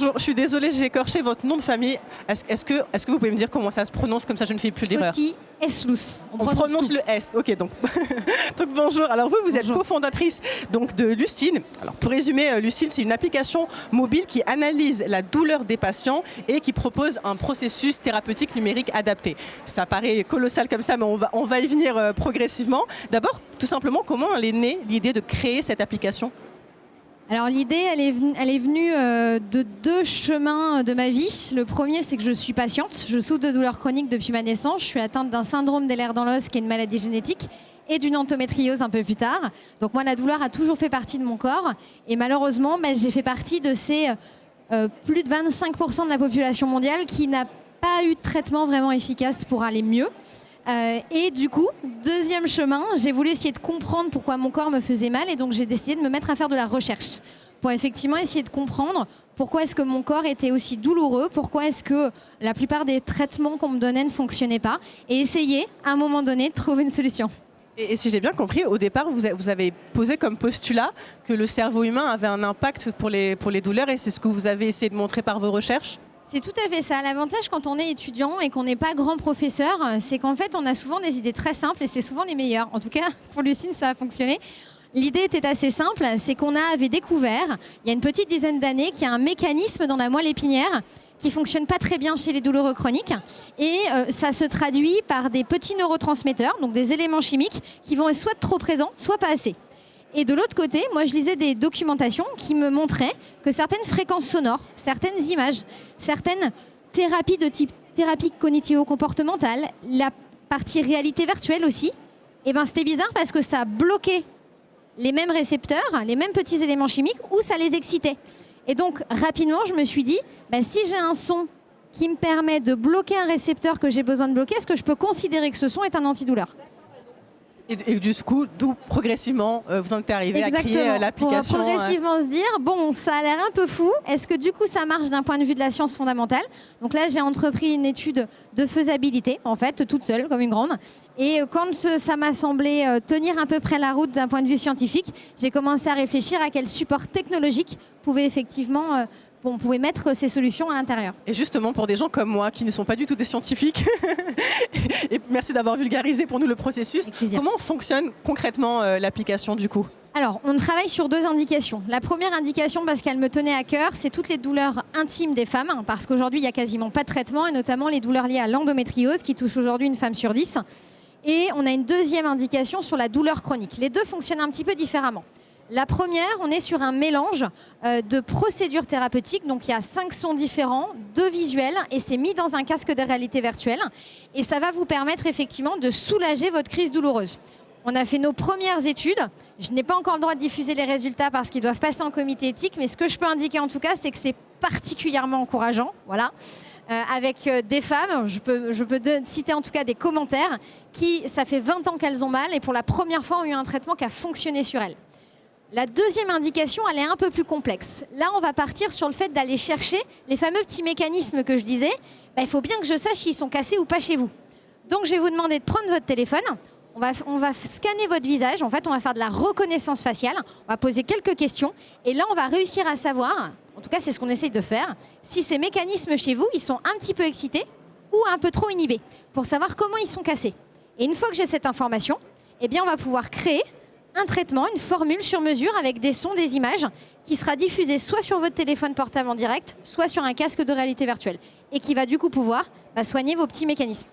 bonjour. Je suis désolée, j'ai écorché votre nom de famille. Est-ce que vous pouvez me dire comment ça se prononce, comme ça je ne fais plus d'erreur? Coty Eslous. On prononce le S. Ok, donc, donc bonjour. Alors vous êtes cofondatrice donc de Lucile. Alors pour résumer, Lucile, c'est une application mobile qui analyse la douleur des patients et qui propose un processus thérapeutique numérique adapté. Ça paraît colossal comme ça, mais on va y venir progressivement. D'abord, tout simplement, comment elle est née l'idée de créer cette application? Alors l'idée, elle est venue de deux chemins de ma vie. Le premier, c'est que je suis patiente. Je souffre de douleurs chroniques depuis ma naissance. Je suis atteinte d'un syndrome d'Ehlers dans l'os, qui est une maladie génétique, et d'une endométriose un peu plus tard. Donc moi, la douleur a toujours fait partie de mon corps. Et malheureusement, j'ai fait partie de ces plus de 25% de la population mondiale qui n'a pas eu de traitement vraiment efficace pour aller mieux. Et du coup, deuxième chemin, j'ai voulu essayer de comprendre pourquoi mon corps me faisait mal, et donc j'ai décidé de me mettre à faire de la recherche pour effectivement essayer de comprendre pourquoi est-ce que mon corps était aussi douloureux, pourquoi est-ce que la plupart des traitements qu'on me donnait ne fonctionnaient pas, et essayer à un moment donné de trouver une solution. Et si j'ai bien compris, au départ, vous avez posé comme postulat que le cerveau humain avait un impact pour les douleurs, et c'est ce que vous avez essayé de montrer par vos recherches? C'est tout à fait ça. L'avantage quand on est étudiant et qu'on n'est pas grand professeur, c'est qu'en fait, on a souvent des idées très simples et c'est souvent les meilleures. En tout cas, pour Lucile, ça a fonctionné. L'idée était assez simple, c'est qu'on avait découvert, il y a une petite dizaine d'années, qu'il y a un mécanisme dans la moelle épinière qui ne fonctionne pas très bien chez les douloureux chroniques. Et ça se traduit par des petits neurotransmetteurs, donc des éléments chimiques, qui vont être soit trop présents, soit pas assez. Et de l'autre côté, moi je lisais des documentations qui me montraient que certaines fréquences sonores, certaines images, certaines thérapies de type thérapie cognitivo-comportementale, la partie réalité virtuelle aussi, et c'était bizarre parce que ça bloquait les mêmes récepteurs, les mêmes petits éléments chimiques, ou ça les excitait. Et donc rapidement, je me suis dit, si j'ai un son qui me permet de bloquer un récepteur que j'ai besoin de bloquer, est-ce que je peux considérer que ce son est un antidouleur ? Et du coup, d'où progressivement vous en êtes arrivé à créer l'application. Pour progressivement se dire, bon, ça a l'air un peu fou. Est-ce que du coup, ça marche d'un point de vue de la science fondamentale? Donc là, j'ai entrepris une étude de faisabilité, en fait, toute seule, comme une grande. Et quand ça m'a semblé tenir à peu près la route d'un point de vue scientifique, j'ai commencé à réfléchir à quel support technologique pouvait effectivement... on pouvait mettre ces solutions à l'intérieur. Et justement, pour des gens comme moi, qui ne sont pas du tout des scientifiques, et merci d'avoir vulgarisé pour nous le processus, comment fonctionne concrètement l'application du coup? Alors, on travaille sur deux indications. La première indication, parce qu'elle me tenait à cœur, c'est toutes les douleurs intimes des femmes, parce qu'aujourd'hui, il n'y a quasiment pas de traitement, et notamment les douleurs liées à l'endométriose, qui touchent aujourd'hui une femme sur 10. Et on a une deuxième indication sur la douleur chronique. Les deux fonctionnent un petit peu différemment. La première, on est sur un mélange de procédures thérapeutiques. Donc, il y a 5 sons différents, 2 visuels, et c'est mis dans un casque de réalité virtuelle. Et ça va vous permettre effectivement de soulager votre crise douloureuse. On a fait nos premières études. Je n'ai pas encore le droit de diffuser les résultats parce qu'ils doivent passer en comité éthique. Mais ce que je peux indiquer en tout cas, c'est que c'est particulièrement encourageant. Voilà. Avec des femmes, je peux citer en tout cas des commentaires qui, ça fait 20 ans qu'elles ont mal et pour la première fois ont eu un traitement qui a fonctionné sur elles. La deuxième indication, elle est un peu plus complexe. Là, on va partir sur le fait d'aller chercher les fameux petits mécanismes que je disais. Il faut bien que je sache s'ils sont cassés ou pas chez vous. Donc, je vais vous demander de prendre votre téléphone. On va scanner votre visage. En fait, on va faire de la reconnaissance faciale. On va poser quelques questions. Et là, on va réussir à savoir, en tout cas, c'est ce qu'on essaye de faire, si ces mécanismes chez vous, ils sont un petit peu excités ou un peu trop inhibés, pour savoir comment ils sont cassés. Et une fois que j'ai cette information, on va pouvoir créer un traitement, une formule sur mesure avec des sons, des images qui sera diffusée soit sur votre téléphone portable en direct, soit sur un casque de réalité virtuelle et qui va du coup pouvoir soigner vos petits mécanismes.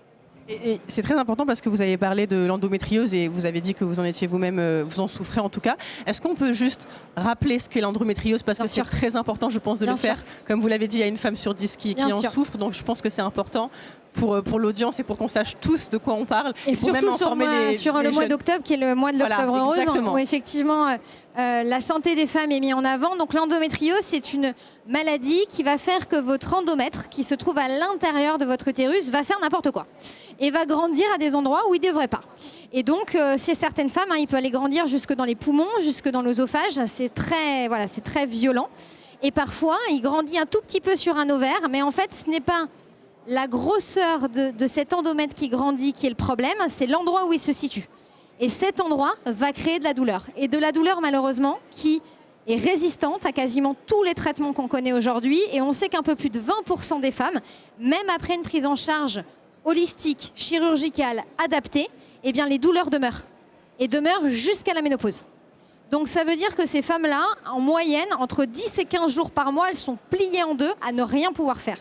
Et c'est très important parce que vous avez parlé de l'endométriose et vous avez dit que vous en étiez vous-même, vous en souffrez en tout cas. Est-ce qu'on peut juste rappeler ce qu'est l'endométriose parce que c'est très important, je pense, de le faire. Comme vous l'avez dit, il y a une femme sur 10 qui en souffre, donc je pense que c'est important pour l'audience et pour qu'on sache tous de quoi on parle. Et surtout sur le mois d'octobre, qui est le mois de l'octobre rose, où effectivement la santé des femmes est mise en avant. Donc l'endométriose, c'est une maladie qui va faire que votre endomètre, qui se trouve à l'intérieur de votre utérus, va faire n'importe quoi et va grandir à des endroits où il ne devrait pas. Et donc, chez certaines femmes, il peut aller grandir jusque dans les poumons, jusque dans l'œsophage. C'est très violent. Et parfois, il grandit un tout petit peu sur un ovaire, mais en fait, ce n'est pas la grosseur de cet endomètre qui grandit qui est le problème, c'est l'endroit où il se situe. Et cet endroit va créer de la douleur. Et de la douleur, malheureusement, qui est résistante à quasiment tous les traitements qu'on connaît aujourd'hui. Et on sait qu'un peu plus de 20% des femmes, même après une prise en charge holistique, chirurgicale, adaptée, eh bien, les douleurs demeurent. Et demeurent jusqu'à la ménopause. Donc ça veut dire que ces femmes-là, en moyenne, entre 10 et 15 jours par mois, elles sont pliées en deux à ne rien pouvoir faire.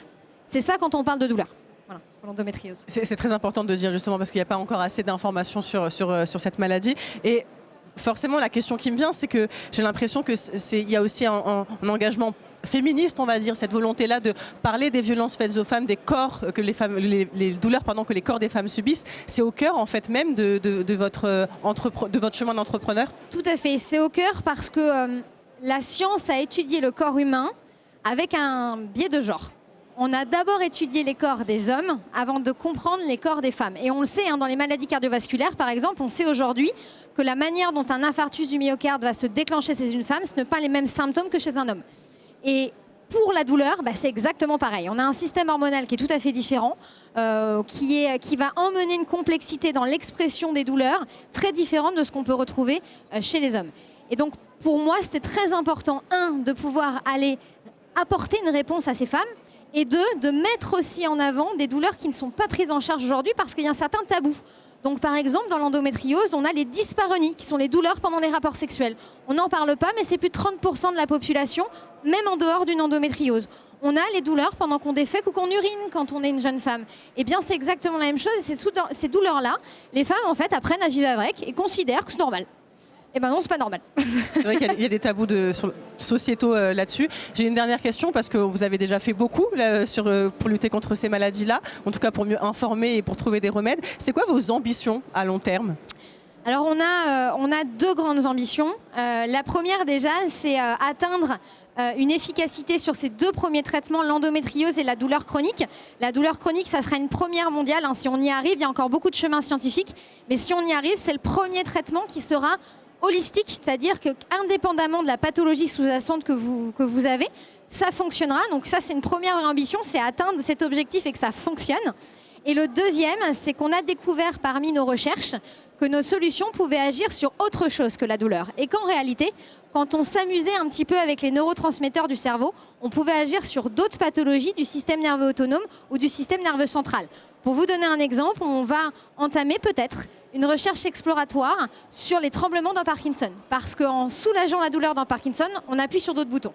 C'est ça quand on parle de douleur. Voilà, pour l'endométriose. C'est très important de le dire justement parce qu'il n'y a pas encore assez d'informations sur cette maladie. Et forcément, la question qui me vient, c'est que j'ai l'impression qu'il y a aussi un engagement féministe, on va dire, cette volonté-là de parler des violences faites aux femmes, des corps que les douleurs que les corps des femmes subissent. C'est au cœur en fait même de votre chemin d'entrepreneur. Tout à fait, c'est au cœur parce que la science a étudié le corps humain avec un biais de genre. On a d'abord étudié les corps des hommes avant de comprendre les corps des femmes. Et on le sait, dans les maladies cardiovasculaires, par exemple, on sait aujourd'hui que la manière dont un infarctus du myocarde va se déclencher chez une femme, ce ne sont pas les mêmes symptômes que chez un homme. Et pour la douleur, c'est exactement pareil. On a un système hormonal qui est tout à fait différent, qui va emmener une complexité dans l'expression des douleurs très différente de ce qu'on peut retrouver chez les hommes. Et donc, pour moi, c'était très important, de pouvoir aller apporter une réponse à ces femmes, et de mettre aussi en avant des douleurs qui ne sont pas prises en charge aujourd'hui parce qu'il y a un certain tabou. Donc par exemple, dans l'endométriose, on a les dyspareunies, qui sont les douleurs pendant les rapports sexuels. On n'en parle pas, mais c'est plus de 30% de la population, même en dehors d'une endométriose. On a les douleurs pendant qu'on défèque ou qu'on urine quand on est une jeune femme. Eh bien, c'est exactement la même chose. Et ces douleurs-là, les femmes, en fait, apprennent à vivre avec et considèrent que c'est normal. Eh ben non, c'est pas normal. C'est vrai qu'il y a des tabous sociétaux là-dessus. J'ai une dernière question parce que vous avez déjà fait beaucoup pour lutter contre ces maladies-là, en tout cas pour mieux informer et pour trouver des remèdes. C'est quoi vos ambitions à long terme ? Alors on a deux grandes ambitions. La première déjà, c'est atteindre une efficacité sur ces deux premiers traitements, l'endométriose et la douleur chronique. La douleur chronique, ça sera une première mondiale. Si on y arrive, il y a encore beaucoup de chemin scientifique. Mais si on y arrive, c'est le premier traitement qui sera holistique, c'est-à-dire que indépendamment de la pathologie sous-jacente que vous avez, ça fonctionnera. Donc ça, c'est une première ambition, c'est atteindre cet objectif et que ça fonctionne. Et le deuxième, c'est qu'on a découvert parmi nos recherches que nos solutions pouvaient agir sur autre chose que la douleur. Et qu'en réalité, quand on s'amusait un petit peu avec les neurotransmetteurs du cerveau, on pouvait agir sur d'autres pathologies du système nerveux autonome ou du système nerveux central. Pour vous donner un exemple, on va entamer peut-être une recherche exploratoire sur les tremblements dans Parkinson. Parce qu'en soulageant la douleur dans Parkinson, on appuie sur d'autres boutons.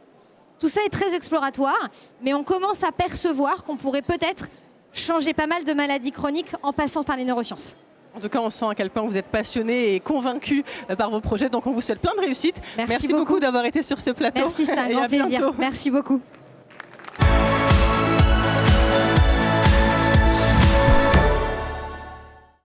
Tout ça est très exploratoire, mais on commence à percevoir qu'on pourrait peut-être changer pas mal de maladies chroniques en passant par les neurosciences. En tout cas, on sent à quel point vous êtes passionné et convaincu par vos projets. Donc, on vous souhaite plein de réussite. Merci beaucoup d'avoir été sur ce plateau. Merci, c'était un grand plaisir. Merci beaucoup.